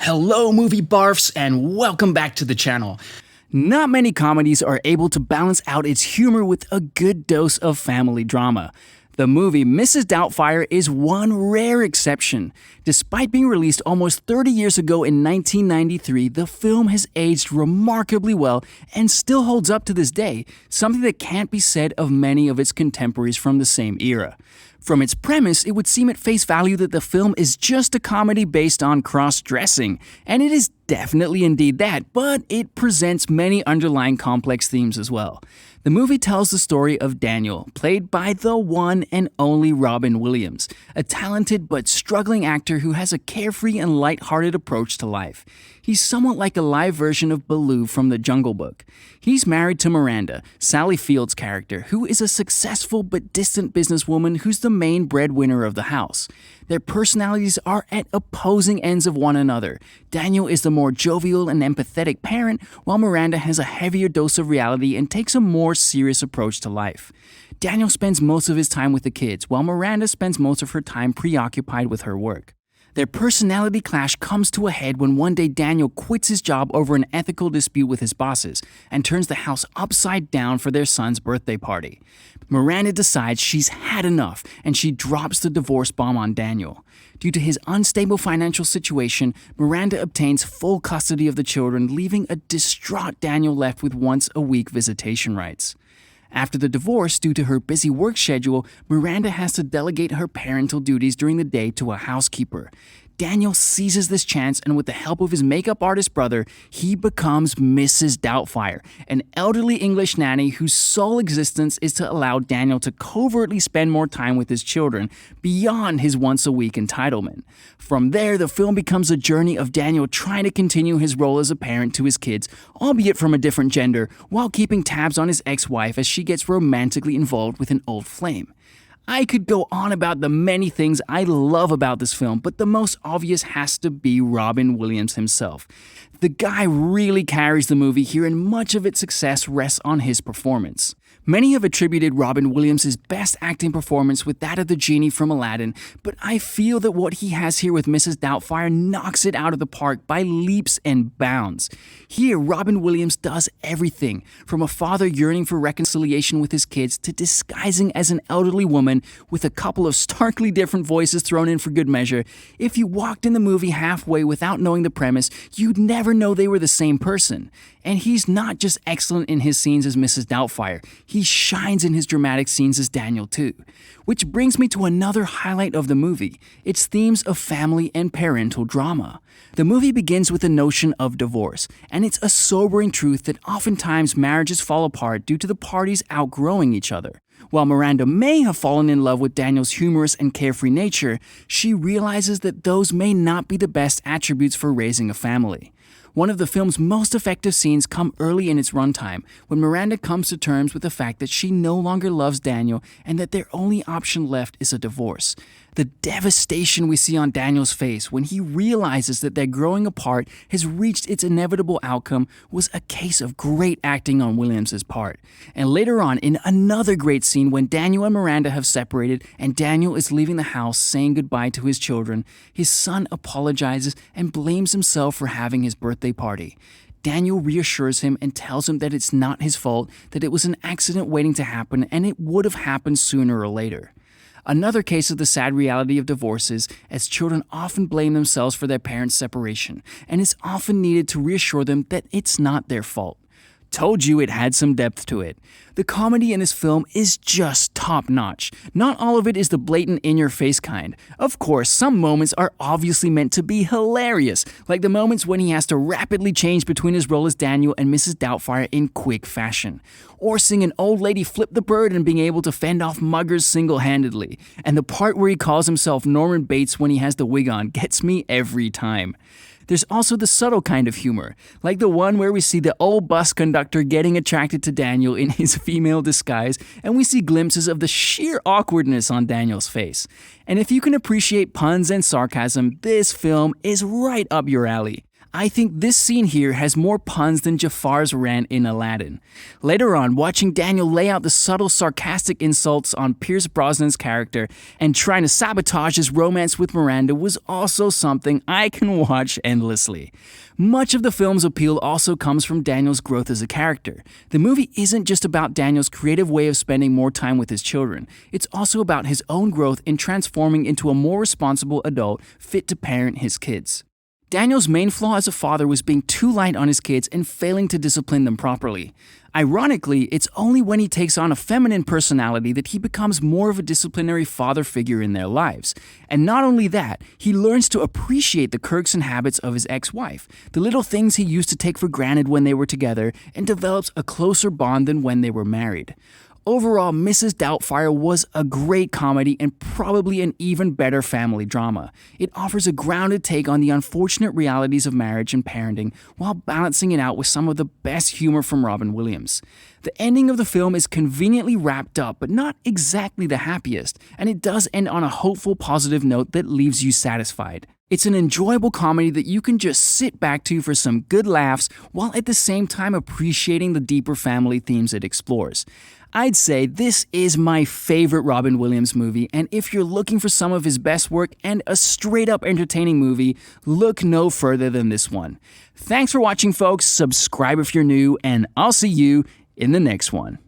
Hello movie barfs and welcome back to the channel. Not many comedies are able to balance out its humor with a good dose of family drama. The movie Mrs. Doubtfire is one rare exception. Despite being released almost 30 years ago in 1993, the film has aged remarkably well and still holds up to this day, something that can't be said of many of its contemporaries from the same era. From its premise, it would seem at face value that the film is just a comedy based on cross-dressing, and it is definitely indeed that, but it presents many underlying complex themes as well. The movie tells the story of Daniel, played by the one and only Robin Williams, a talented but struggling actor who has a carefree and light-hearted approach to life. He's somewhat like a live version of Baloo from The Jungle Book. He's married to Miranda, Sally Field's character, who is a successful but distant businesswoman who's the main breadwinner of the house. Their personalities are at opposing ends of one another. Daniel is the more jovial and empathetic parent, while Miranda has a heavier dose of reality and takes a more serious approach to life. Daniel spends most of his time with the kids, while Miranda spends most of her time preoccupied with her work. Their personality clash comes to a head when one day Daniel quits his job over an ethical dispute with his bosses and turns the house upside down for their son's birthday party. Miranda decides she's had enough and she drops the divorce bomb on Daniel. Due to his unstable financial situation, Miranda obtains full custody of the children, leaving a distraught Daniel left with once-a-week visitation rights. After the divorce, due to her busy work schedule, Miranda has to delegate her parental duties during the day to a housekeeper. Daniel seizes this chance, and with the help of his makeup artist brother, he becomes Mrs. Doubtfire, an elderly English nanny whose sole existence is to allow Daniel to covertly spend more time with his children beyond his once-a-week entitlement. From there, the film becomes a journey of Daniel trying to continue his role as a parent to his kids, albeit from a different gender, while keeping tabs on his ex-wife as she gets romantically involved with an old flame. I could go on about the many things I love about this film, but the most obvious has to be Robin Williams himself. The guy really carries the movie here, and much of its success rests on his performance. Many have attributed Robin Williams' best acting performance with that of the genie from Aladdin, but I feel that what he has here with Mrs. Doubtfire knocks it out of the park by leaps and bounds. Here, Robin Williams does everything, from a father yearning for reconciliation with his kids to disguising as an elderly woman with a couple of starkly different voices thrown in for good measure. If you walked in the movie halfway without knowing the premise, you'd never know they were the same person. And he's not just excellent in his scenes as Mrs. Doubtfire, he shines in his dramatic scenes as Daniel too. Which brings me to another highlight of the movie, its themes of family and parental drama. The movie begins with the notion of divorce, and it's a sobering truth that oftentimes marriages fall apart due to the parties outgrowing each other. While Miranda may have fallen in love with Daniel's humorous and carefree nature, she realizes that those may not be the best attributes for raising a family. One of the film's most effective scenes come early in its runtime, when Miranda comes to terms with the fact that she no longer loves Daniel and that their only option left is a divorce. The devastation we see on Daniel's face when he realizes that their growing apart has reached its inevitable outcome was a case of great acting on Williams' part. And later on, in another great scene when Daniel and Miranda have separated and Daniel is leaving the house saying goodbye to his children, his son apologizes and blames himself for having his birthday party. Daniel reassures him and tells him that it's not his fault, that it was an accident waiting to happen and it would have happened sooner or later. Another case of the sad reality of divorces, as children often blame themselves for their parents' separation, and it's often needed to reassure them that it's not their fault. Told you it had some depth to it. The comedy in this film is just top-notch. Not all of it is the blatant in-your-face kind. Of course, some moments are obviously meant to be hilarious, like the moments when he has to rapidly change between his role as Daniel and Mrs. Doubtfire in quick fashion. Or seeing an old lady flip the bird and being able to fend off muggers single-handedly. And the part where he calls himself Norman Bates when he has the wig on gets me every time. There's also the subtle kind of humor, like the one where we see the old bus conductor getting attracted to Daniel in his female disguise, and we see glimpses of the sheer awkwardness on Daniel's face. And if you can appreciate puns and sarcasm, this film is right up your alley. I think this scene here has more puns than Jafar's rant in Aladdin. Later on, watching Daniel lay out the subtle sarcastic insults on Pierce Brosnan's character and trying to sabotage his romance with Miranda was also something I can watch endlessly. Much of the film's appeal also comes from Daniel's growth as a character. The movie isn't just about Daniel's creative way of spending more time with his children. It's also about his own growth in transforming into a more responsible adult fit to parent his kids. Daniel's main flaw as a father was being too light on his kids and failing to discipline them properly. Ironically, it's only when he takes on a feminine personality that he becomes more of a disciplinary father figure in their lives. And not only that, he learns to appreciate the quirks and habits of his ex-wife, the little things he used to take for granted when they were together, and develops a closer bond than when they were married. Overall, Mrs. Doubtfire was a great comedy and probably an even better family drama. It offers a grounded take on the unfortunate realities of marriage and parenting while balancing it out with some of the best humor from Robin Williams. The ending of the film is conveniently wrapped up, but not exactly the happiest, and it does end on a hopeful, positive note that leaves you satisfied. It's an enjoyable comedy that you can just sit back to for some good laughs while at the same time appreciating the deeper family themes it explores. I'd say this is my favorite Robin Williams movie, and if you're looking for some of his best work and a straight-up entertaining movie, look no further than this one. Thanks for watching, folks. Subscribe if you're new, and I'll see you in the next one.